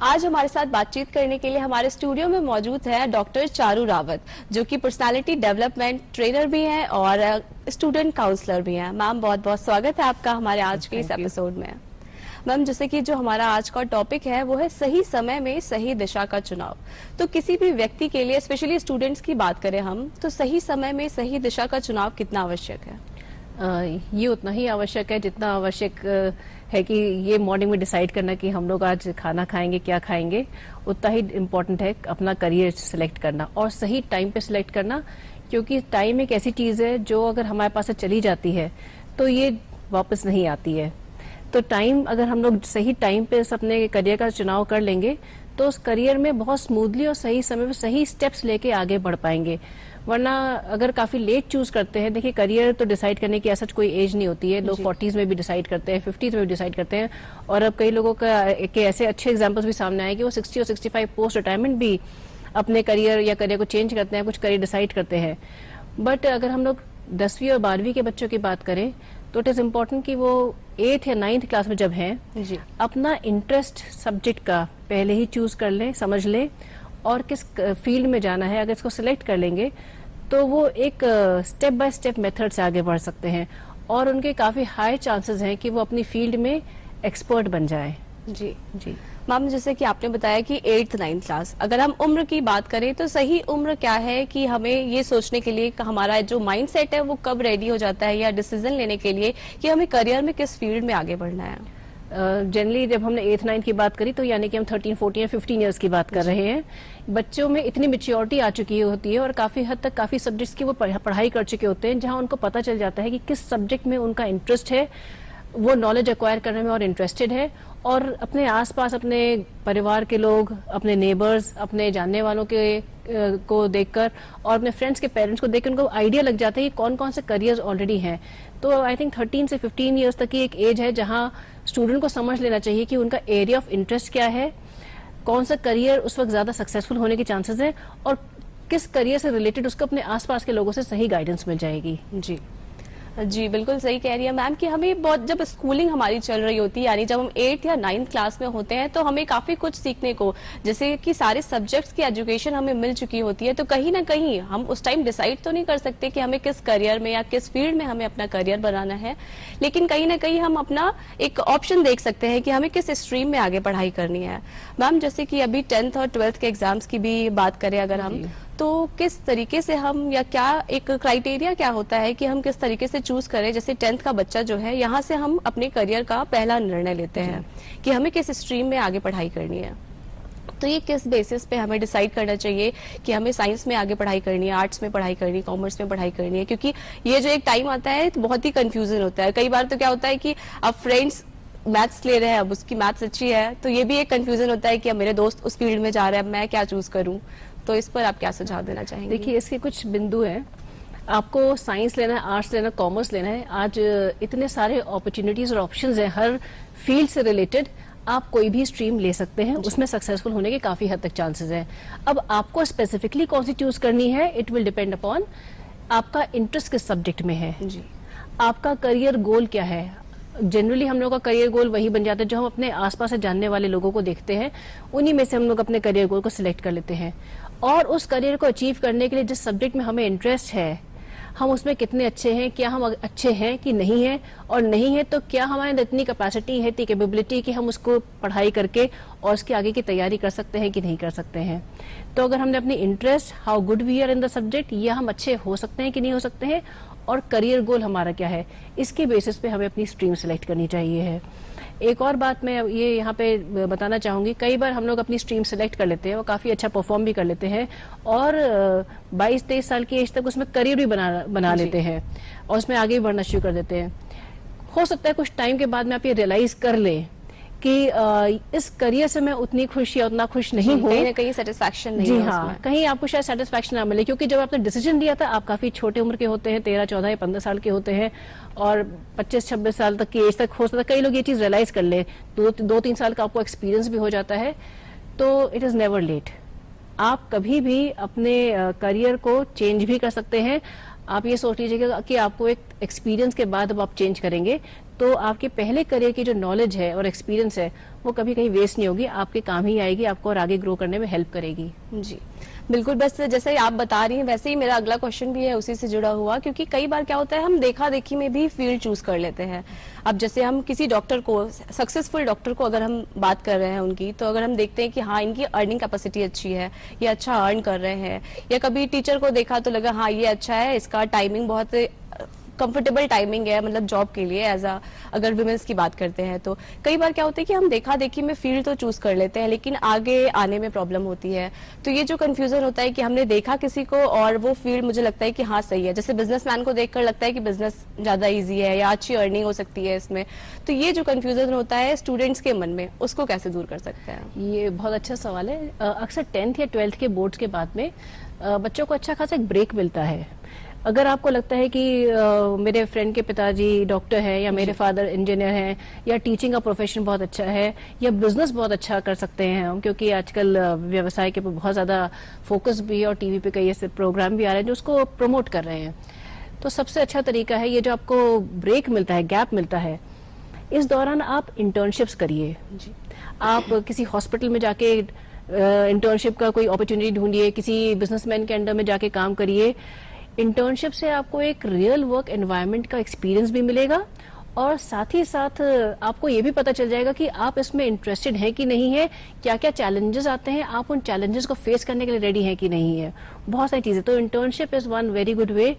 आज हमारे साथ बातचीत करने के लिए हमारे स्टूडियो में मौजूद है डॉक्टर चारू रावत, जो कि पर्सनालिटी डेवलपमेंट ट्रेनर भी हैं और स्टूडेंट काउंसलर भी हैं। मैम, बहुत बहुत स्वागत है आपका हमारे आज के इस एपिसोड में। मैम, जैसे कि जो हमारा आज का टॉपिक है वो है सही समय में सही दिशा का चुनाव। तो किसी भी व्यक्ति के लिए, स्पेशली स्टूडेंट्स की बात करें हम, तो सही समय में सही दिशा का चुनाव कितना आवश्यक है? ये उतना ही आवश्यक है जितना आवश्यक है कि ये मॉर्निंग में डिसाइड करना कि हम लोग आज खाना खाएंगे, क्या खाएंगे। उतना ही इम्पोर्टेंट है अपना करियर सिलेक्ट करना और सही टाइम पे सिलेक्ट करना, क्योंकि टाइम एक ऐसी चीज है जो अगर हमारे पास से चली जाती है तो ये वापस नहीं आती है। तो टाइम, अगर हम लोग सही टाइम पे अपने करियर का चुनाव कर लेंगे तो उस करियर में बहुत स्मूथली और सही समय पे सही स्टेप्स लेके आगे बढ़ पाएंगे। वरना अगर काफी लेट चूज करते हैं, देखिए करियर तो डिसाइड करने की ऐसा कोई एज नहीं होती है। लोग 40s में भी डिसाइड करते हैं, 50s में भी डिसाइड करते हैं, और अब कई लोगों के ऐसे अच्छे एग्जांपल्स भी सामने आए कि वो 60 और 65 पोस्ट रिटायरमेंट भी अपने करियर को चेंज करते हैं, कुछ करियर डिसाइड करते हैं। बट अगर हम लोग 10वीं और 12वीं के बच्चों की बात करें तो इट इज इम्पोर्टेंट कि वो 8th या 9th क्लास में जब हैं, अपना इंटरेस्ट सब्जेक्ट का पहले ही चूज कर लें, समझ लें, और किस फील्ड में जाना है अगर इसको सिलेक्ट कर लेंगे तो वो एक स्टेप बाय स्टेप मेथड से आगे बढ़ सकते हैं और उनके काफी हाई चांसेस हैं कि वो अपनी फील्ड में एक्सपर्ट बन जाए। जी जी मैम, जैसे कि आपने बताया कि 8th 9th क्लास, अगर हम उम्र की बात करें तो सही उम्र क्या है कि हमें ये सोचने के लिए हमारा जो माइंड सेट है वो कब रेडी हो जाता है, या डिसीजन लेने के लिए कि हमें करियर में किस फील्ड में आगे बढ़ना है? जनरली जब हमने 8th 9th की बात करी तो यानी कि हम 13, 14 या 15 ईयर्स की बात कर रहे हैं। बच्चों में इतनी मैच्योरिटी आ चुकी होती है और काफी हद तक काफी सब्जेक्ट्स की वो पढ़ाई कर चुके होते हैं, जहां उनको पता चल जाता है कि किस सब्जेक्ट में उनका इंटरेस्ट है, वो नॉलेज एक्वायर करने में और इंटरेस्टेड है, और अपने आसपास अपने परिवार के लोग, अपने नेबर्स, अपने जानने वालों के को देखकर और अपने फ्रेंड्स के पेरेंट्स को देखकर उनको आइडिया लग जाता है कि कौन कौन से करियर्स ऑलरेडी हैं। तो आई थिंक 13 से 15 ईयर्स तक की एक एज है जहां स्टूडेंट को समझ लेना चाहिए कि उनका एरिया ऑफ इंटरेस्ट क्या है, कौन सा करियर उस वक्त ज्यादा सक्सेसफुल होने के चांसेस है, और किस करियर से रिलेटेड उसको अपने आसपास के लोगों से सही गाइडेंस मिल जाएगी। जी जी, बिल्कुल सही कह रही है मैम कि हमें बहुत, जब स्कूलिंग हमारी चल रही होती है, यानी जब हम 8th या 9th क्लास में होते हैं, तो हमें काफी कुछ सीखने को, जैसे कि सारे सब्जेक्ट्स की एजुकेशन हमें मिल चुकी होती है। तो कहीं ना कहीं हम उस टाइम डिसाइड तो नहीं कर सकते कि हमें किस करियर में या किस फील्ड में हमें अपना करियर बनाना है, लेकिन कहीं ना कहीं हम अपना एक ऑप्शन देख सकते हैं कि हमें किस स्ट्रीम में आगे पढ़ाई करनी है। मैम, जैसे कि अभी 10th और 12th के एग्जाम्स की भी बात करें अगर हम, तो किस तरीके से हम, या क्या एक क्राइटेरिया क्या होता है कि हम किस तरीके से चूज करें? जैसे 10th का बच्चा जो है, यहाँ से हम अपने करियर का पहला निर्णय लेते हैं कि हमें किस स्ट्रीम में आगे पढ़ाई करनी है। तो ये किस बेसिस पे हमें डिसाइड करना चाहिए कि हमें साइंस में आगे पढ़ाई करनी है, आर्ट्स में पढ़ाई करनी है, कॉमर्स में पढ़ाई करनी है? क्योंकि ये जो एक टाइम आता है तो बहुत ही कंफ्यूजन होता है। कई बार तो क्या होता है कि अब फ्रेंड्स मैथ्स ले रहे हैं, अब उसकी मैथ्स अच्छी है, तो ये भी एक कंफ्यूजन होता है कि अब मेरे दोस्त उस फील्ड में जा रहे हैं, मैं क्या चूज करूं? तो इस पर आप क्या सुझाव देना चाहेंगे? देखिए, इसके कुछ बिंदु हैं। आपको साइंस लेना है, आर्ट्स लेना है, कॉमर्स लेना है, आज इतने सारे अपॉर्चुनिटीज और ऑप्शंस हैं हर फील्ड से रिलेटेड। आप कोई भी स्ट्रीम ले सकते हैं, उसमें सक्सेसफुल होने के काफी हद तक चांसेस हैं। अब आपको स्पेसिफिकली कौन सी चूज करनी है, इट विल डिपेंड अपॉन आपका इंटरेस्ट किस सब्जेक्ट में है जी, आपका करियर गोल क्या है। जनरली हम लोग का करियर गोल वही बन जाता है जो हम अपने आसपास से जानने वाले लोगों को देखते हैं, उन्हीं में से हम लोग अपने करियर गोल को सिलेक्ट कर लेते हैं, और उस करियर को अचीव करने के लिए जिस सब्जेक्ट में हमें इंटरेस्ट है, हम उसमें कितने अच्छे हैं, क्या हम अच्छे हैं कि नहीं है, और नहीं है तो क्या हमारे अंदर इतनी कैपेसिटी है, इतनी कैपेबिलिटी कि हम उसको पढ़ाई करके और उसके आगे की तैयारी कर सकते हैं कि नहीं कर सकते हैं। तो अगर हमने अपनी interest, how good we are in the subject, या हम अच्छे हो सकते हैं कि नहीं हो सकते हैं, और करियर गोल हमारा क्या है, इसके बेसिस पे हमें अपनी स्ट्रीम सेलेक्ट करनी चाहिए है। एक और बात मैं ये यहाँ पे बताना चाहूंगी, कई बार हम लोग अपनी स्ट्रीम सेलेक्ट कर लेते हैं, वो काफी अच्छा परफॉर्म भी कर लेते हैं, और 22-23 साल की एज तक उसमें करियर भी बना लेते हैं और उसमें आगे भी बढ़ना शुरू कर देते हैं। हो सकता है कुछ टाइम के बाद में आप ये रियलाइज कर लें कि इस करियर से मैं उतनी खुश या उतना खुश नहीं हूँ, कहीं ना कहीं सेटिस्फैक्शन नहीं जी है हाँ, उसमें। कहीं आपको शायद सेटिस्फैक्शन ना मिले, क्योंकि जब आपने डिसीजन लिया था आप काफी छोटे उम्र के होते हैं, 13, 14 या 15 साल के होते हैं, और 25-26 साल तक की एज तक हो सकता है कई लोग ये चीज रियलाइज कर ले, 2-3 साल का आपको एक्सपीरियंस भी हो जाता है। तो इट इज नेवर लेट, आप कभी भी अपने करियर को चेंज भी कर सकते हैं। आप ये सोच लीजिएगा कि आपको एक एक्सपीरियंस के बाद अब आप चेंज करेंगे तो आपके पहले करियर की जो नॉलेज है और एक्सपीरियंस है वो कभी कहीं वेस्ट नहीं होगी, आपके काम ही आएगी, आपको और आगे ग्रो करने में हेल्प करेगी। जी बिल्कुल, बस जैसे आप बता रही हैं वैसे ही मेरा अगला क्वेश्चन भी है उसी से जुड़ा हुआ, क्योंकि कई बार क्या होता है हम देखा देखी में भी फील्ड चूज कर लेते हैं। अब जैसे हम किसी डॉक्टर को, सक्सेसफुल डॉक्टर को अगर हम बात कर रहे हैं उनकी, तो अगर हम देखते हैं कि हाँ इनकी अर्निंग कैपेसिटी अच्छी है, ये अच्छा अर्न कर रहे हैं, या कभी टीचर को देखा तो लगा हाँ ये अच्छा है, इसका टाइमिंग बहुत कंफर्टेबल टाइमिंग है, मतलब जॉब के लिए एज अगर वुमेन्स की बात करते हैं, तो कई बार क्या होता है कि हम देखा देखी में फील्ड तो चूज कर लेते हैं लेकिन आगे आने में प्रॉब्लम होती है। तो ये जो कंफ्यूजन होता है कि हमने देखा किसी को और वो फील्ड मुझे लगता है कि हाँ सही है, जैसे बिजनेसमैन को देखकर लगता है कि बिजनेस ज्यादा ईजी है या अच्छी अर्निंग हो सकती है इसमें, तो ये जो कंफ्यूजन होता है स्टूडेंट्स के मन में, उसको कैसे दूर कर सकते हैं? ये बहुत अच्छा सवाल है। अक्सर 10th या 12th के बोर्ड्स के बाद में बच्चों को अच्छा खासा एक ब्रेक मिलता है। अगर आपको लगता है कि मेरे फ्रेंड के पिताजी डॉक्टर है या मेरे फादर इंजीनियर हैं या टीचिंग का प्रोफेशन बहुत अच्छा है या बिजनेस बहुत अच्छा कर सकते हैं हम, क्योंकि आजकल व्यवसाय के ऊपर बहुत ज्यादा फोकस भी है और टीवी पे कई ऐसे प्रोग्राम भी आ रहे हैं जो उसको प्रमोट कर रहे हैं, तो सबसे अच्छा तरीका है ये जो आपको ब्रेक मिलता है, गैप मिलता है, इस दौरान आप इंटर्नशिप्स करिए। आप किसी हॉस्पिटल में जाके इंटर्नशिप का कोई अपॉर्चुनिटी ढूंढिए, किसी बिजनेसमैन के अंडर में जाके काम करिए। इंटर्नशिप से आपको एक रियल वर्क एनवायरनमेंट का एक्सपीरियंस भी मिलेगा और साथ ही साथ आपको ये भी पता चल जाएगा कि आप इसमें इंटरेस्टेड हैं कि नहीं है, क्या क्या चैलेंजेस आते हैं, आप उन चैलेंजेस को फेस करने के लिए रेडी हैं कि नहीं है, बहुत सारी चीजें। तो internship is one very good way